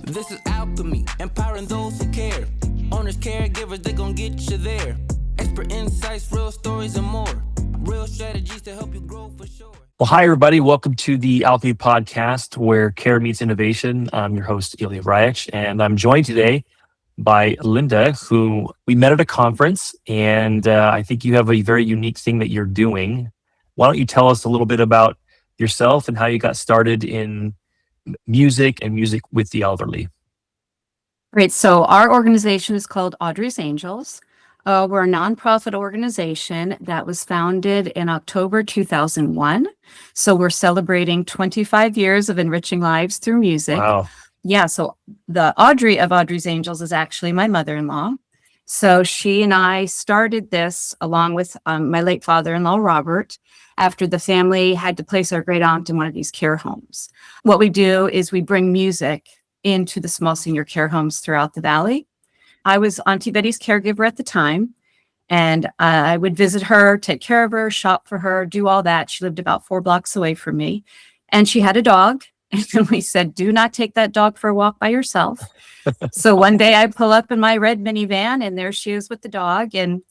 This is alchemy, empowering those who care. Owners, caregivers, they gon' get you there. Expert insights, real stories, and more. Real strategies to help you grow for sure. Well, hi, everybody. Welcome to the Alchemy Podcast, where care meets innovation. I'm your host, Ilija Vrajich, and I'm joined today by Linda, who we met at a conference, and I think you have a very unique thing that you're doing. Why don't you tell us a little bit about yourself and how you got started in music and music with the elderly? Great. So our organization is called Audrey's Angels. We're a nonprofit organization that was founded in October 2001. So we're celebrating 25 years of enriching lives through music. Wow. Yeah, so the Audrey of Audrey's Angels is actually my mother-in-law. So she and I started this along with my late father-in-law, Robert, after the family had to place our great aunt in one of these care homes. What we do is we bring music into the small senior care homes throughout the valley. I was Auntie Betty's caregiver at the time, and I would visit her, take care of her, shop for her, do all that. She lived about 4 blocks away from me, and she had a dog. And we said, do not take that dog for a walk by yourself. So one day I pull up in my red minivan, and there she is with the dog, and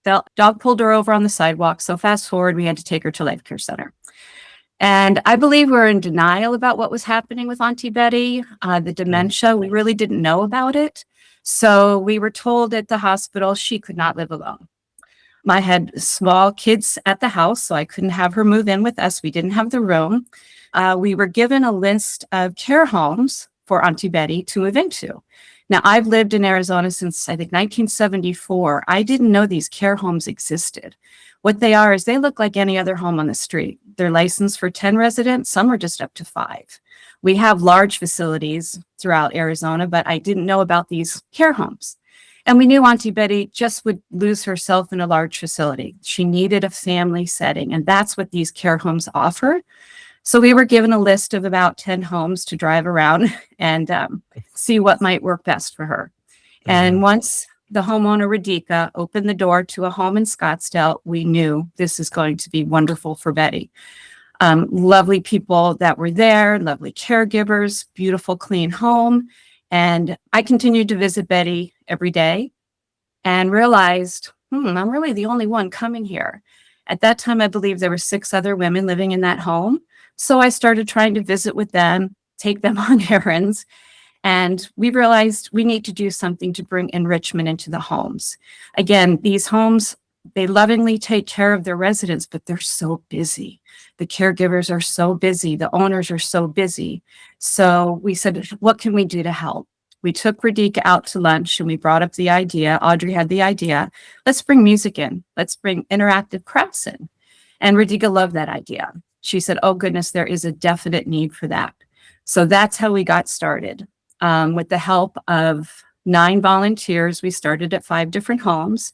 the dog pulled her over on the sidewalk. So fast forward, we had to take her to Life Care Center. And I believe we were in denial about what was happening with Auntie Betty, the dementia. We really didn't know about it. So we were told at the hospital she could not live alone. I had small kids at the house, so I couldn't have her move in with us. We didn't have the room. We were given a list of care homes for Auntie Betty to move into. Now, I've lived in Arizona since, I think, 1974. I didn't know these care homes existed. What they are is they look like any other home on the street. They're licensed for 10 residents. Some are just up to 5. We have large facilities throughout Arizona, but I didn't know about these care homes. And we knew Auntie Betty just would lose herself in a large facility. She needed a family setting, and that's what these care homes offer. So we were given a list of about 10 homes to drive around and see what might work best for her. Mm-hmm. And once the homeowner, Radhika, opened the door to a home in Scottsdale, we knew this is going to be wonderful for Betty. Lovely people that were there, lovely caregivers, beautiful, clean home. And I continued to visit Betty every day and realized, I'm really the only one coming here. At that time, I believe there were 6 other women living in that home. So I started trying to visit with them, take them on errands, and we realized we need to do something to bring enrichment into the homes. Again, these homes, they lovingly take care of their residents, but they're so busy. The caregivers are so busy. The owners are so busy. So we said, what can we do to help? We took Radhika out to lunch and we brought up the idea. Audrey had the idea. Let's bring music in. Let's bring interactive crafts in. And Radhika loved that idea. She said, oh, goodness, there is a definite need for that. So that's how we got started. With the help of 9 volunteers, we started at 5 different homes.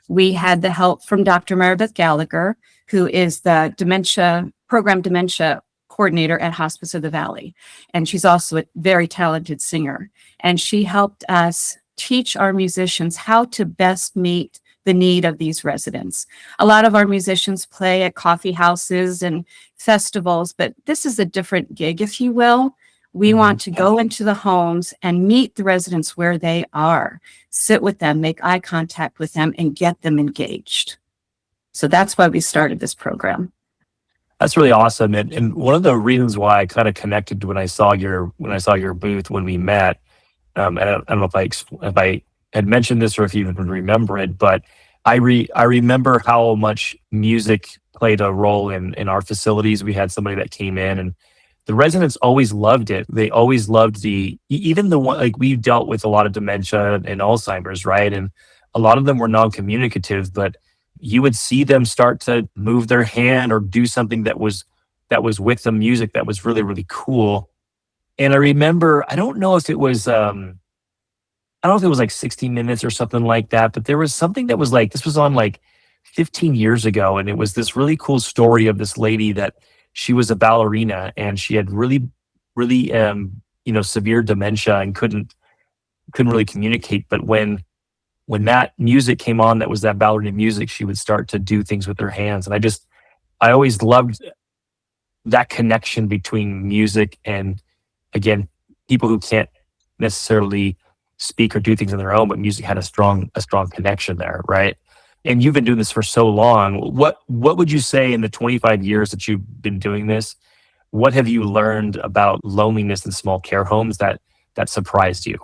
We had the help from Dr. Maribeth Gallagher, who is the dementia coordinator at Hospice of the Valley. And she's also a very talented singer. And she helped us teach our musicians how to best meet the need of these residents. A lot of our musicians play at coffee houses and festivals, but this is a different gig, if you will. We want to go into the homes and meet the residents where they are, sit with them, make eye contact with them, and get them engaged. So that's why we started this program. That's really awesome. And one of the reasons why I kind of connected when I saw your booth when we met, I don't know if I had mentioned this or if you even remember it, but I remember how much music played a role in our facilities. We had somebody that came in and the residents always loved it. They always loved even the one, like we dealt with a lot of dementia and Alzheimer's, right? And a lot of them were non-communicative, but you would see them start to move their hand or do something that was with the music that was really, really cool. And I remember, I don't know if it was like 60 Minutes or something like that, but there was something that was like, this was on like 15 years ago. And it was this really cool story of this lady that she was a ballerina and she had really, really, severe dementia and couldn't really communicate. But when that music came on, that was that ballerina music, she would start to do things with her hands. And I always loved that connection between music and, again, people who can't necessarily speak or do things on their own, but music had a strong connection there, right? And you've been doing this for so long. What would you say in the 25 years that you've been doing this? What have you learned about loneliness in small care homes that surprised you?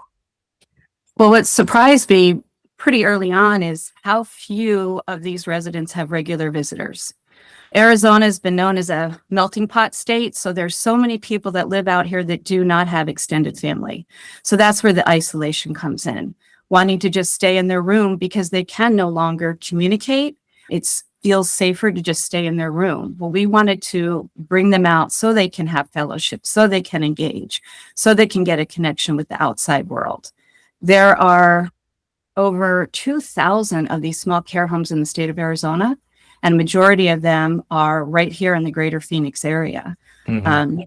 Well, what surprised me pretty early on is how few of these residents have regular visitors. Arizona has been known as a melting pot state, so there's so many people that live out here that do not have extended family. So that's where the isolation comes in, wanting to just stay in their room because they can no longer communicate. It feels safer to just stay in their room. Well, we wanted to bring them out so they can have fellowship, so they can engage, so they can get a connection with the outside world. There are over 2,000 of these small care homes in the state of Arizona, and a majority of them are right here in the greater Phoenix area. Mm-hmm.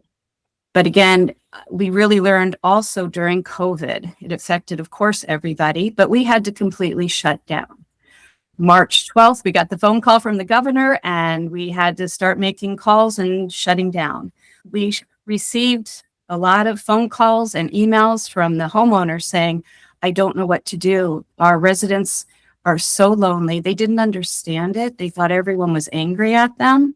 But again, we really learned also during COVID. It affected, of course, everybody, but we had to completely shut down. March 12th, we got the phone call from the governor, and we had to start making calls and shutting down. We received a lot of phone calls and emails from the homeowners saying, I don't know what to do. Our residents are so lonely. They didn't understand it. They thought everyone was angry at them.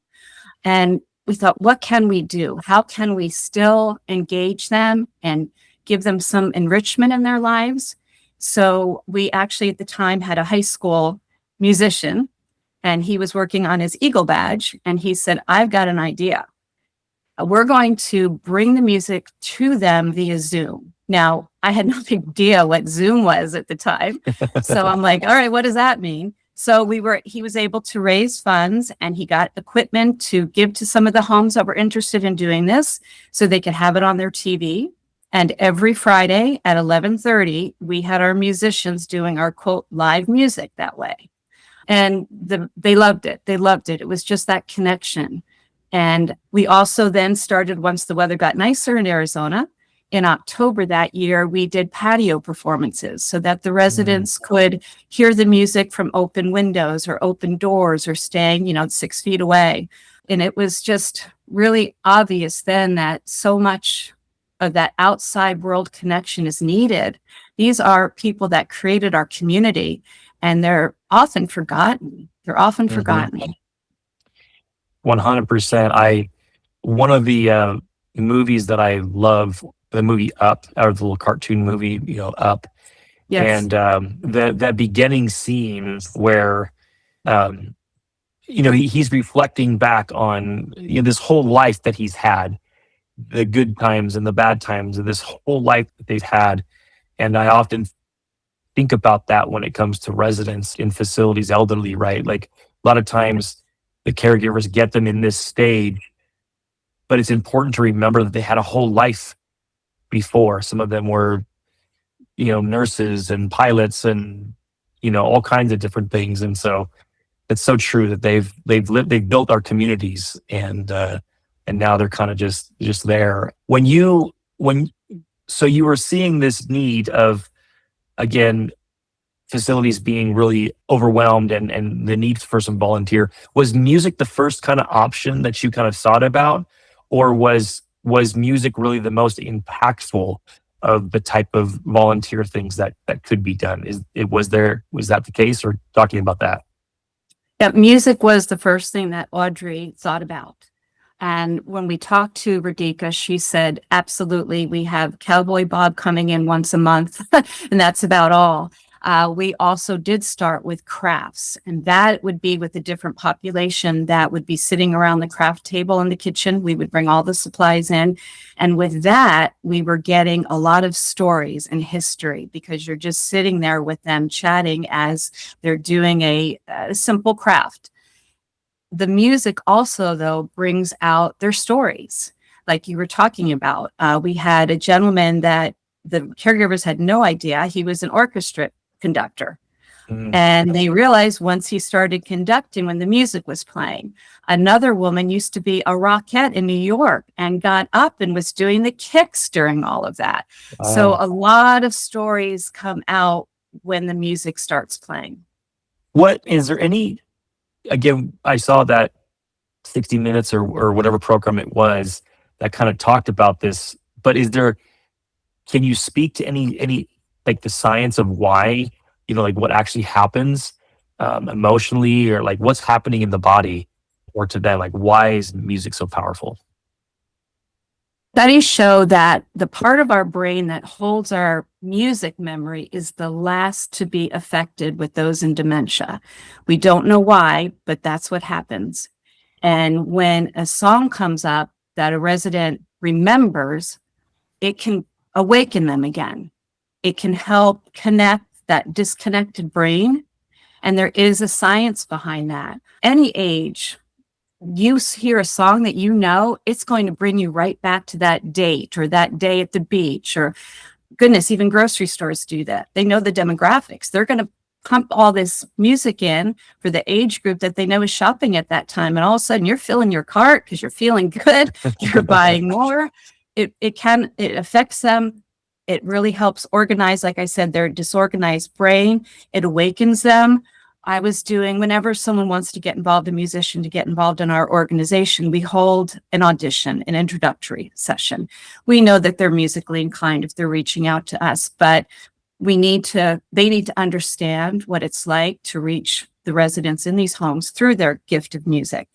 And we thought, what can we do? How can we still engage them and give them some enrichment in their lives? So we actually at the time had a high school musician, and he was working on his Eagle badge. And he said, I've got an idea. We're going to bring the music to them via Zoom. Now, I had no idea what Zoom was at the time. So I'm like, all right, what does that mean? So he was able to raise funds, and he got equipment to give to some of the homes that were interested in doing this so they could have it on their TV. And every Friday at 11:30, we had our musicians doing our quote live music that way. And they loved it. They loved it. It was just that connection. And we also then started, once the weather got nicer in Arizona, in October that year, we did patio performances so that the residents could hear the music from open windows or open doors or staying, 6 feet away. And it was just really obvious then that so much of that outside world connection is needed. These are people that created our community, and they're often forgotten. They're often forgotten. 100%. One of the movies that I love, the movie Up, or the little cartoon movie, Up. Yes. And that beginning scene where he's reflecting back on this whole life that he's had, the good times and the bad times of this whole life that they've had. And I often think about that when it comes to residents in facilities, elderly, right? Like a lot of times the caregivers get them in this stage, but it's important to remember that they had a whole life before. Some of them were, nurses and pilots and, all kinds of different things. And so it's so true that they've built our communities, and now they're kind of just there. So you were seeing this need of, again, facilities being really overwhelmed and the need for some volunteer. Was music the first kind of option that you kind of thought about, or was music really the most impactful of the type of volunteer things that could be done? Was that the case, or talking about that? Yeah, music was the first thing that Audrey thought about. And when we talked to Radhika, she said, absolutely, we have Cowboy Bob coming in once a month, and that's about all. We also did start with crafts, and that would be with a different population that would be sitting around the craft table in the kitchen. We would bring all the supplies in. And with that, we were getting a lot of stories and history, because you're just sitting there with them chatting as they're doing a simple craft. The music also, though, brings out their stories, like you were talking about. We had a gentleman that the caregivers had no idea he was an orchestra conductor. And they realized once he started conducting when the music was playing. Another woman used to be a rockette in New York and got up and was doing the kicks during all of that. So a lot of stories come out when the music starts playing. Is there any, again, I saw that 60 Minutes or whatever program it was that kind of talked about this, but is there can you speak to any like the science of why, like what actually happens emotionally, or like what's happening in the body or to them? Like, why is music so powerful? Studies show that the part of our brain that holds our music memory is the last to be affected with those in dementia. We don't know why, but that's what happens. And when a song comes up that a resident remembers, it can awaken them again. It can help connect that disconnected brain. And there is a science behind that. Any age, you hear a song that it's going to bring you right back to that date or that day at the beach, or goodness, even grocery stores do that. They know the demographics. They're going to pump all this music in for the age group that they know is shopping at that time. And all of a sudden you're filling your cart because you're feeling good. You're buying more. It affects them. It really helps organize, like I said, their disorganized brain. It awakens them. Whenever someone wants to get involved, a musician to get involved in our organization, we hold an audition, an introductory session. We know that they're musically inclined if they're reaching out to us, but they need to understand what it's like to reach the residents in these homes through their gift of music.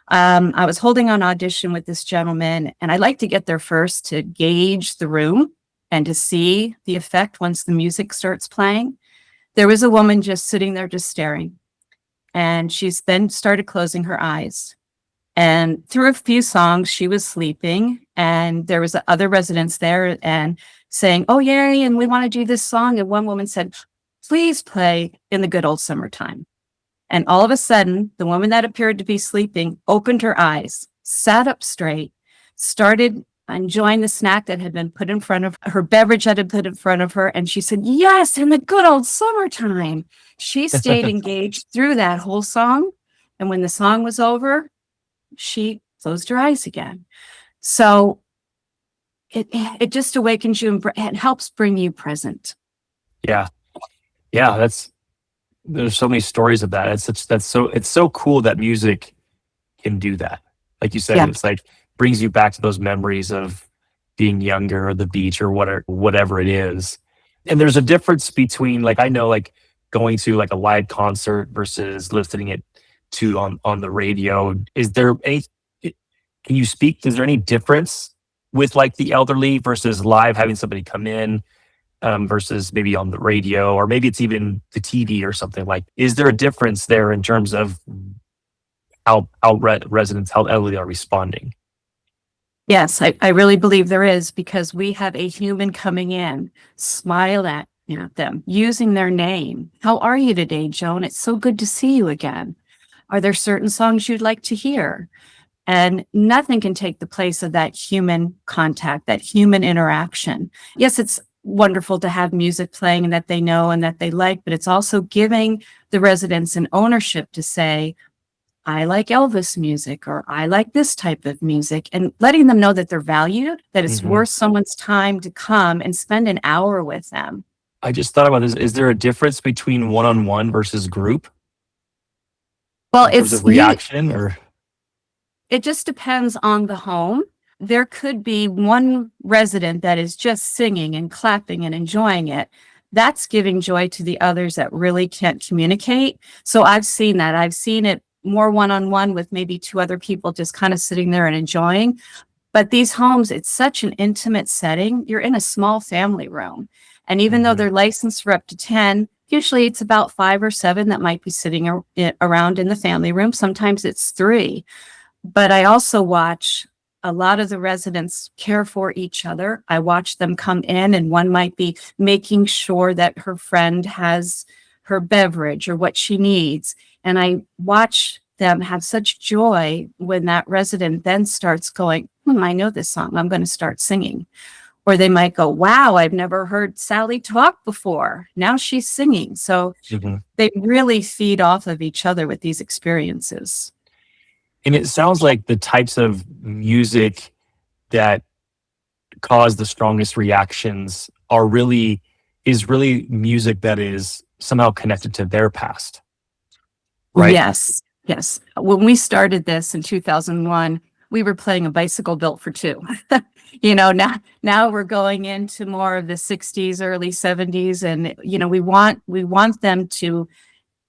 I was holding an audition with this gentleman, and I like to get there first to gauge the room and to see the effect once the music starts playing. There was a woman just sitting there, just staring. And she's then started closing her eyes. And through a few songs, she was sleeping. And there was other residents there and saying, "Oh, yay, and we want to do this song." And one woman said, "Please play In the Good Old Summertime." And all of a sudden, the woman that appeared to be sleeping opened her eyes, sat up straight, started enjoying the snack that had been put in front of her, beverage that had been put in front of her. And she said, "Yes, in the good old summertime." She stayed engaged through that whole song. And when the song was over, she closed her eyes again. So it just awakens you and it helps bring you present. Yeah. Yeah. There's so many stories of that. It's so cool that music can do that. Like you said, Yeah. it's like brings you back to those memories of being younger or the beach or whatever it is. And there's a difference between, like, I know, like going to like a live concert versus listening it to on the radio. Is there any, can you speak? Is there any difference with like the elderly versus live, having somebody come in versus maybe on the radio, or maybe it's even the TV or something? Like, is there a difference there in terms of how residents, how elderly are responding? Yes, I really believe there is, because we have a human coming in, smile at them, using their name. "How are you today, Joan? It's so good to see you again. Are there certain songs you'd like to hear?" And nothing can take the place of that human contact, that human interaction. Yes, it's wonderful to have music playing and that they know and that they like, but it's also giving the residents an ownership to say, "I like Elvis music," or "I like this type of music," and letting them know that they're valued, that it's Mhm. worth someone's time to come and spend an hour with them. I just thought about this. Is there a difference between one-on-one versus group Well, in terms of reaction, or? it just depends on the home. There could be one resident that is just singing and clapping and enjoying it. That's giving joy to the others that really can't communicate. So I've seen that. I've seen it more one-on-one with maybe two other people just kind of sitting there and enjoying. But these homes, it's such an intimate setting. You're in a small family room. And even though Mhm. they're licensed for up to 10, usually it's about 5 or 7 that might be sitting around in the family room. Sometimes it's 3. But I also watch a lot of the residents care for each other. I watch them come in, and one might be making sure that her friend has her beverage or what she needs. And I watch them have such joy when that resident then starts going, "I know this song. I'm going to start singing." Or they might go, "Wow, I've never heard Sally talk before. Now she's singing." So Mhm. they really feed off of each other with these experiences. And it sounds like the types of music that cause the strongest reactions is really music that is somehow connected to their past, right? Yes, yes. When we started this in 2001, we were playing a bicycle built for two. Now we're going into more of the 60s, early 70s, and we want them to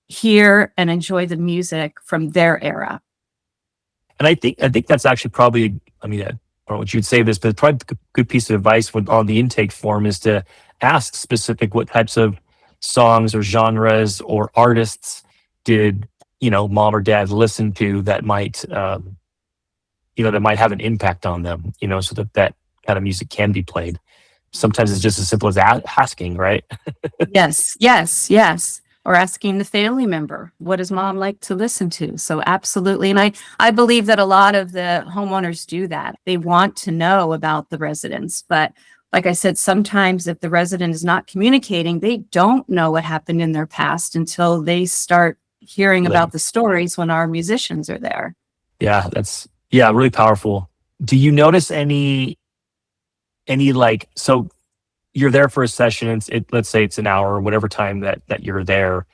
hear and enjoy the music from their era. And I think that's actually probably, I mean, I don't know what you'd say this, but probably a good piece of advice on the intake form is to ask specific what types of songs or genres or artists did mom or dad listen to that might that might have an impact on them, so that kind of music can be played. Sometimes it's just as simple as asking, right? Yes, yes, yes. Or asking the family member, what does mom like to listen to? So absolutely. And I believe that a lot of the homeowners do that. They want to know about the residents. But like I said, sometimes if the resident is not communicating, they don't know what happened in their past until they start hearing about the stories when our musicians are there. Yeah, that's really powerful. Do you notice any so you're there for a session, let's say it's an hour or whatever time that you're there.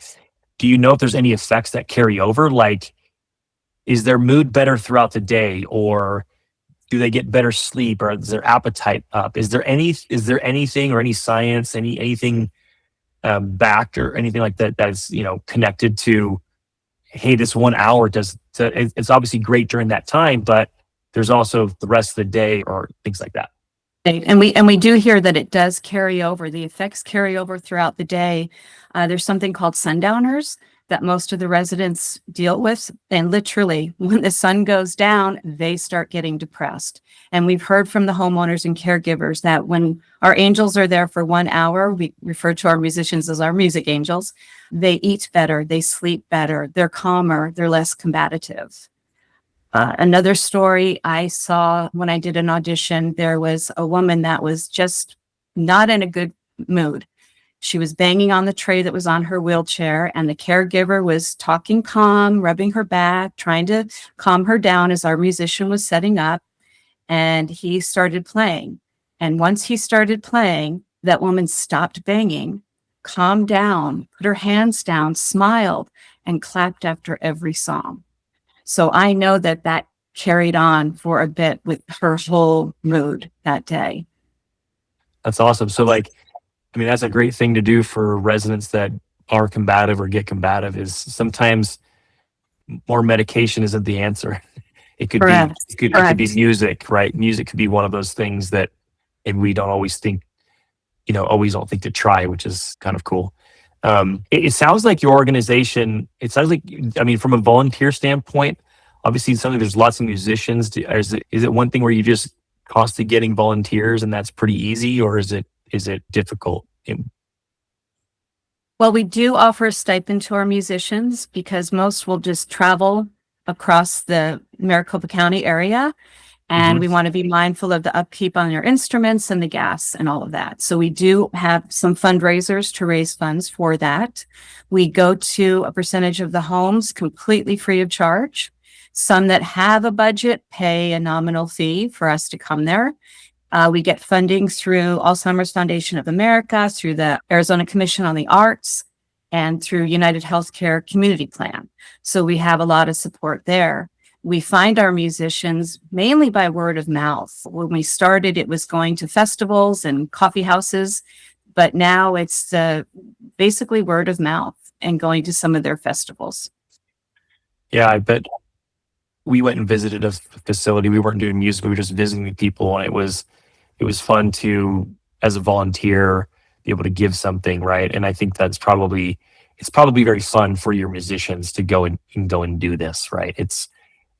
Do you know if there's any effects that carry over? Like, is their mood better throughout the day, or do they get better sleep, or is their appetite up? Is there anything or any science, anything backed or anything like that that's connected to, hey, this 1 hour it's obviously great during that time, but there's also the rest of the day or things like that. And we do hear that it does carry over. The effects carry over throughout the day. There's something called sundowners that most of the residents deal with. And literally, when the sun goes down, they start getting depressed. And we've heard from the homeowners and caregivers that when our angels are there for 1 hour, we refer to our musicians as our music angels, they eat better, they sleep better, they're calmer, they're less combative. Another story I saw when I did an audition, there was a woman that was just not in a good mood. She was banging on the tray that was on her wheelchair, and the caregiver was talking calm, rubbing her back, trying to calm her down as our musician was setting up, and he started playing. And once he started playing, that woman stopped banging, calmed down, put her hands down, smiled, and clapped after every song. So I know that carried on for a bit with her whole mood that day. That's awesome. So that's a great thing to do for residents that are combative or get combative, is sometimes more medication isn't the answer. It could Correct. be, it could be music, right? Music could be one of those things that, and we don't always think, always don't think to try, which is kind of cool. It sounds like your organization, from a volunteer standpoint, obviously there's lots of musicians. Is it one thing where you just constantly getting volunteers and that's pretty easy, or is it difficult? Well, we do offer a stipend to our musicians because most will just travel across the Maricopa County area. And we want to be mindful of the upkeep on your instruments and the gas and all of that. So we do have some fundraisers to raise funds for that. We go to a percentage of the homes completely free of charge. Some that have a budget pay a nominal fee for us to come there. We get funding through Alzheimer's Foundation of America, through the Arizona Commission on the Arts, and through United Healthcare Community Plan. So we have a lot of support there. We find our musicians mainly by word of mouth. When we started, it was going to festivals and coffee houses, but now it's basically word of mouth and going to some of their festivals. Yeah, I bet. We went and visited a facility. We weren't doing music, we were just visiting people, and it was fun to, as a volunteer, be able to give something, right? And I think it's probably very fun for your musicians to go and do this, right? It's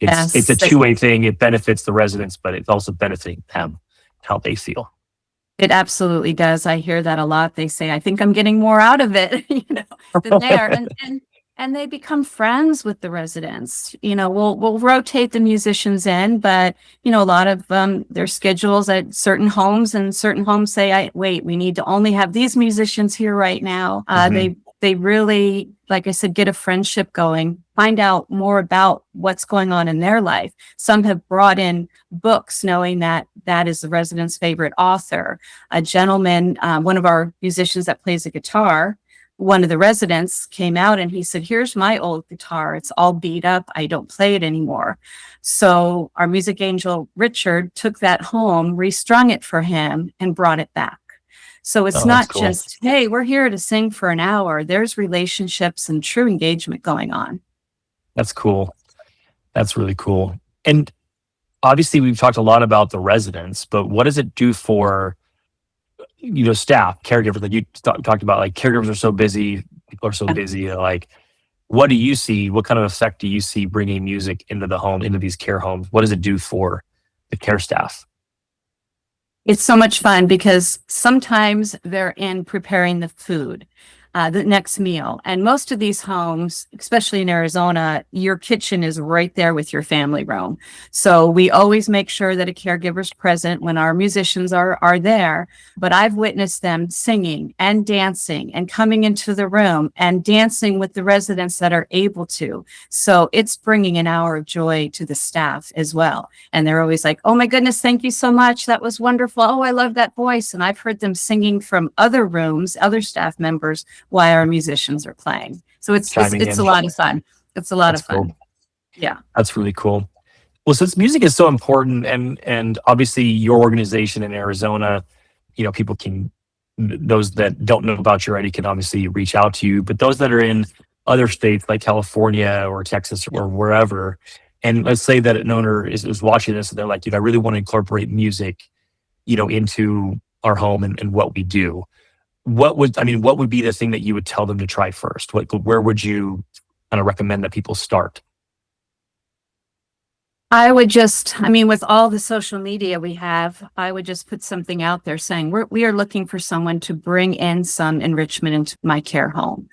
a two-way thing. It benefits the residents, but it's also benefiting them, how they feel. It absolutely does. I hear that a lot. They say, I think I'm getting more out of it, than they are. And they become friends with the residents. We'll rotate the musicians in, but a lot of their schedules at certain homes, and certain homes say, wait, we need to only have these musicians here right now. They really, like I said, get a friendship going, find out more about what's going on in their life. Some have brought in books knowing that is the resident's favorite author. A gentleman, one of our musicians that plays the guitar, one of the residents came out and he said, here's my old guitar. It's all beat up. I don't play it anymore. So our music angel, Richard, took that home, restrung it for him, and brought it back. So it's Oh, that's not cool. just, hey, we're here to sing for an hour. There's relationships and true engagement going on. That's cool. That's really cool. And obviously, we've talked a lot about the residents, but what does it do for staff, caregivers? Like you talked about, like caregivers are so busy, people are so busy. Like, what do you see? What kind of effect do you see bringing music into the home, into these care homes? What does it do for the care staff? It's so much fun because sometimes they're in preparing the food, the next meal. And most of these homes, especially in Arizona, your kitchen is right there with your family room. So we always make sure that a caregiver's present when our musicians are there. But I've witnessed them singing and dancing and coming into the room and dancing with the residents that are able to. So it's bringing an hour of joy to the staff as well. And they're always like, oh my goodness, thank you so much. That was wonderful. Oh, I love that voice. And I've heard them singing from other rooms, other staff members, while our musicians are playing. So it's Chiming it's a in. lot of fun. It's a lot That's of fun. cool. Yeah. That's really cool. Well, since music is so important, and obviously your organization in Arizona, people can, those that don't know about you already can obviously reach out to you, but those that are in other states like California or Texas or wherever, and let's say that an owner is watching this and they're like, I really want to incorporate music, into our home and what we do. What would be the thing that you would tell them to try first? Where would you kind of recommend that people start? I would just, with all the social media we have, I would just put something out there saying we are looking for someone to bring in some enrichment into my care home.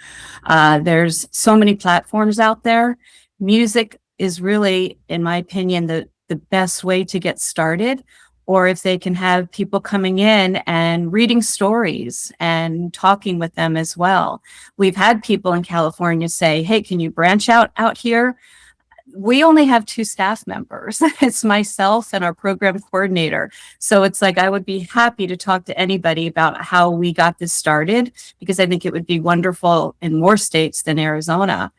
There's so many platforms out there. Music is really, in my opinion, the best way to get started. Or if they can have people coming in and reading stories and talking with them as well. We've had people in California say, hey, can you branch out here? We only have 2 staff members. It's myself and our program coordinator. So it's like, I would be happy to talk to anybody about how we got this started, because I think it would be wonderful in more states than Arizona.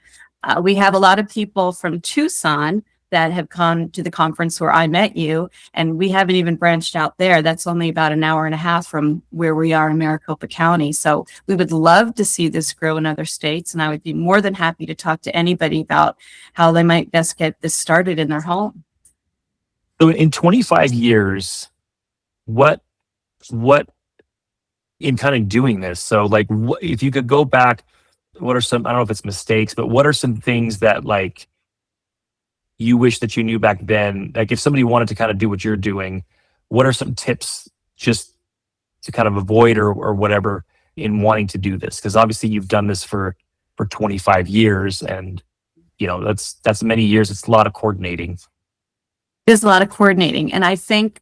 We have a lot of people from Tucson that have gone to the conference where I met you, and we haven't even branched out there. That's only about an hour and a half from where we are in Maricopa County. So we would love to see this grow in other states, and I would be more than happy to talk to anybody about how they might best get this started in their home. So in 25 years, what in kind of doing this? So like, if you could go back, what are some, I don't know if it's mistakes, but what are some things that like you wish that you knew back then? Like if somebody wanted to kind of do what you're doing, what are some tips just to kind of avoid or whatever in wanting to do this? Because obviously you've done this for 25 years, and that's many years. It's a lot of coordinating. There's a lot of coordinating. And I think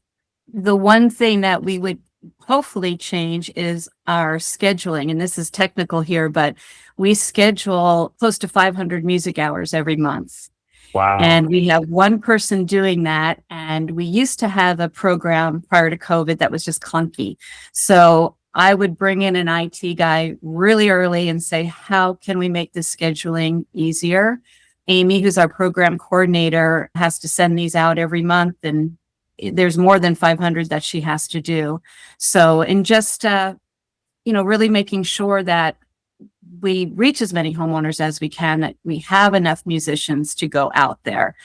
the one thing that we would hopefully change is our scheduling. And this is technical here, but we schedule close to 500 music hours every month. Wow. And we have one person doing that. And we used to have a program prior to COVID that was just clunky. So I would bring in an IT guy really early and say, how can we make this scheduling easier? Amy, who's our program coordinator, has to send these out every month, and there's more than 500 that she has to do. So, and just, really making sure that we reach as many homeowners as we can, that we have enough musicians to go out there.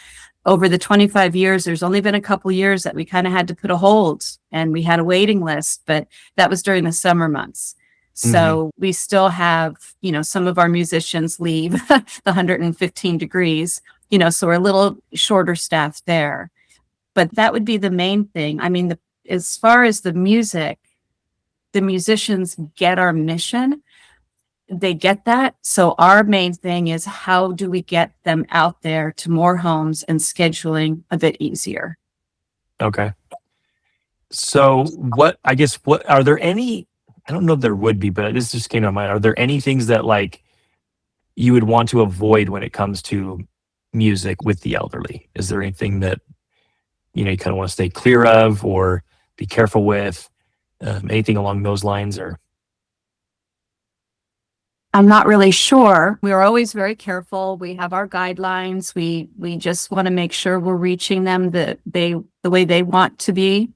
Over the 25 years, there's only been a couple years that we kind of had to put a hold, and we had a waiting list, but that was during the summer months. So we still have, some of our musicians leave the 115 degrees, so we're a little shorter staffed there. But that would be the main thing. As far as the music, the musicians get our mission. They get that. So our main thing is, how do we get them out there to more homes and scheduling a bit easier? Okay. So what are there any, I don't know if there would be, but this just came to mind. Are there any things that like you would want to avoid when it comes to music with the elderly? Is there anything that, you kind of want to stay clear of or be careful with? Anything along those lines? Or I'm not really sure. We're always very careful. We have our guidelines. We just want to make sure we're reaching them the way they want to be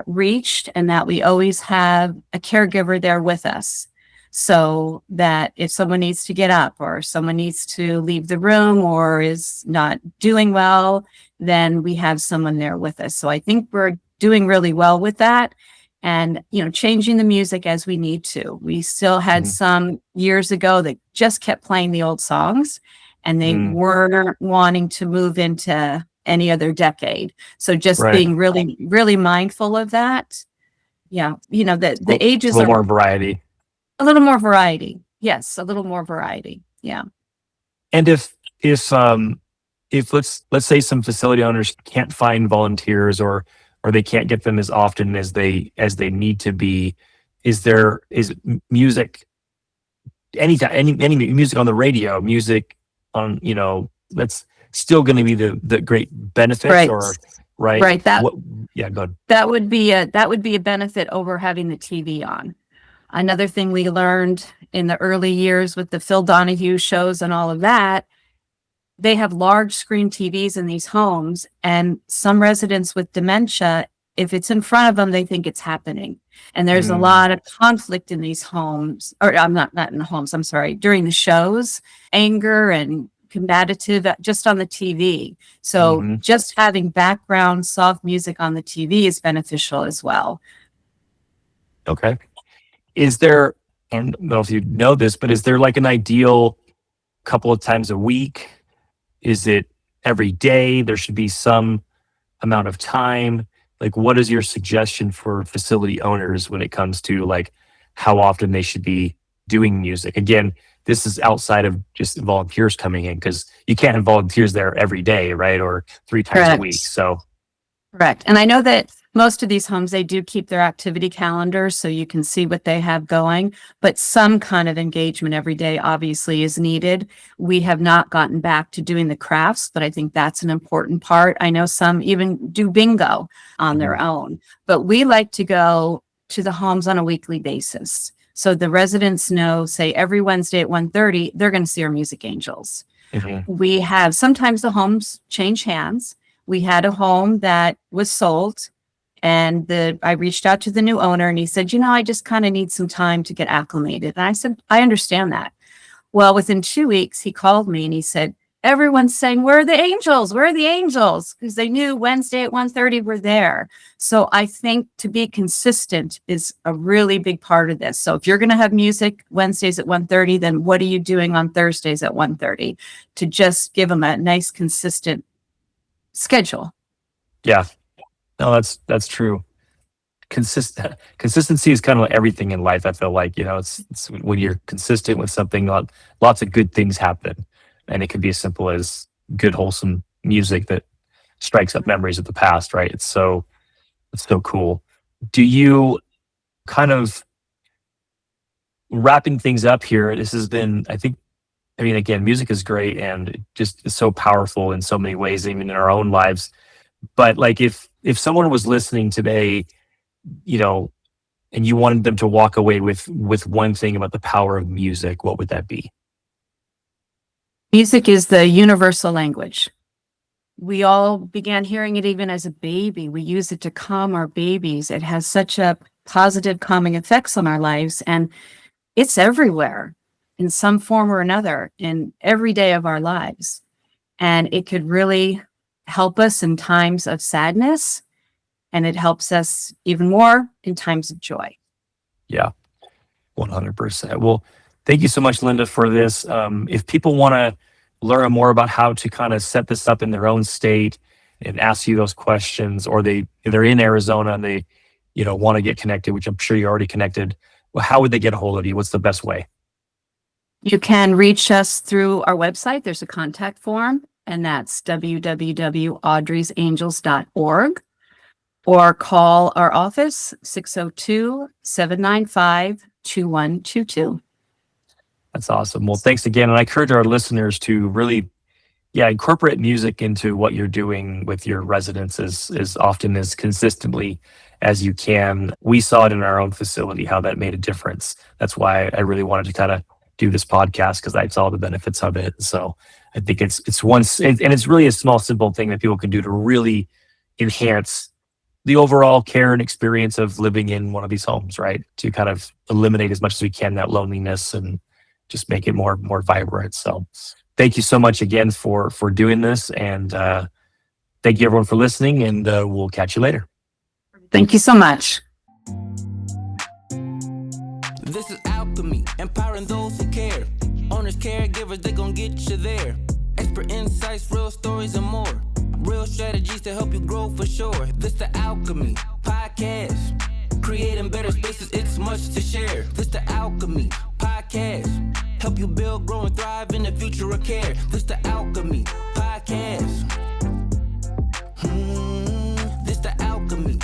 reached, and that we always have a caregiver there with us. So that if someone needs to get up or someone needs to leave the room or is not doing well, then we have someone there with us. So I think we're doing really well with that. And, changing the music as we need to. We still had some years ago that just kept playing the old songs, and they weren't wanting to move into any other decade. So just being really, really mindful of that. Yeah. The ages a little are more variety. a little more variety. Yes. A little more variety. Yeah. And if let's say some facility owners can't find volunteers or they can't get them as often as they need to be, is music any music on the radio, music on, that's still going to be the great benefits, Right. or right? Right. Go ahead. That would be a benefit over having the TV on. Another thing we learned in the early years with the Phil Donahue shows and all of that, they have large screen TVs in these homes, and some residents with dementia, if it's in front of them, they think it's happening. And there's a lot of conflict in these homes, or I'm not in the homes, I'm sorry, during the shows, anger and combative just on the TV. So just having background soft music on the TV is beneficial as well. Okay. Is there, I don't know if you know this, but is there like an ideal couple of times a week? Is it every day? There should be some amount of time. Like, what is your suggestion for facility owners when it comes to like how often they should be doing music? Again, this is outside of just volunteers coming in, because you can't have volunteers there every day, right? Or 3 times a week. So correct. And I know that most of these homes, they do keep their activity calendars so you can see what they have going, but some kind of engagement every day obviously is needed. We have not gotten back to doing the crafts, but I think that's an important part. I know some even do bingo on their own, but we like to go to the homes on a weekly basis. So the residents know, say every Wednesday at 1:30, they're going to see our music angels. We have, sometimes the homes change hands. We had a home that was sold, and I reached out to the new owner, and he said, I just kind of need some time to get acclimated. And I said, I understand that. Well, within 2 weeks, he called me and he said, everyone's saying, where are the angels? Where are the angels? Because they knew Wednesday at 1:30 were there. So I think to be consistent is a really big part of this. So if you're going to have music Wednesdays at 1:30, then what are you doing on Thursdays at 1:30 to just give them a nice, consistent schedule? Yeah, no, that's true. Consistency is kind of like everything in life. I feel like, it's when you're consistent with something, lots of good things happen, and it could be as simple as good, wholesome music that strikes up memories of the past, right? It's so cool. Do you, kind of wrapping things up here, this has been, again, music is great and it just is so powerful in so many ways, even in our own lives. But like, if someone was listening today, and you wanted them to walk away with one thing about the power of music, what would that be? Music is the universal language. We all began hearing it even as a baby. We use it to calm our babies. It has such a positive calming effects on our lives, and it's everywhere in some form or another in every day of our lives. And it could really help us in times of sadness, and it helps us even more in times of joy. Yeah, 100%. Well, thank you so much, Linda, for this. If people want to learn more about how to kind of set this up in their own state and ask you those questions, or if they're in Arizona and they, want to get connected, which I'm sure you're already connected, well, how would they get a hold of you? What's the best way? You can reach us through our website. There's a contact form, and that's www.audreysangels.org. Or call our office, 602-795-2122. That's awesome. Well, thanks again. And I encourage our listeners to really, incorporate music into what you're doing with your residents as often, as consistently as you can. We saw it in our own facility, how that made a difference. That's why I really wanted to kind of do this podcast because I saw the benefits of it. So I think it's and it's really a small, simple thing that people can do to really enhance the overall care and experience of living in one of these homes, right? To kind of eliminate as much as we can that loneliness and just make it more vibrant. So thank you so much again for doing this, and thank you everyone for listening, and we'll catch you later. Thank you so much. This is alchemy, empowering those who care. Owners, caregivers, they gon' get you there. Expert insights, real stories, and more. Real strategies to help you grow for sure. This the Alchemy Podcast. Creating better spaces, it's much to share. This the Alchemy Podcast. Help you build, grow, and thrive in the future of care. This the Alchemy Podcast. This the Alchemy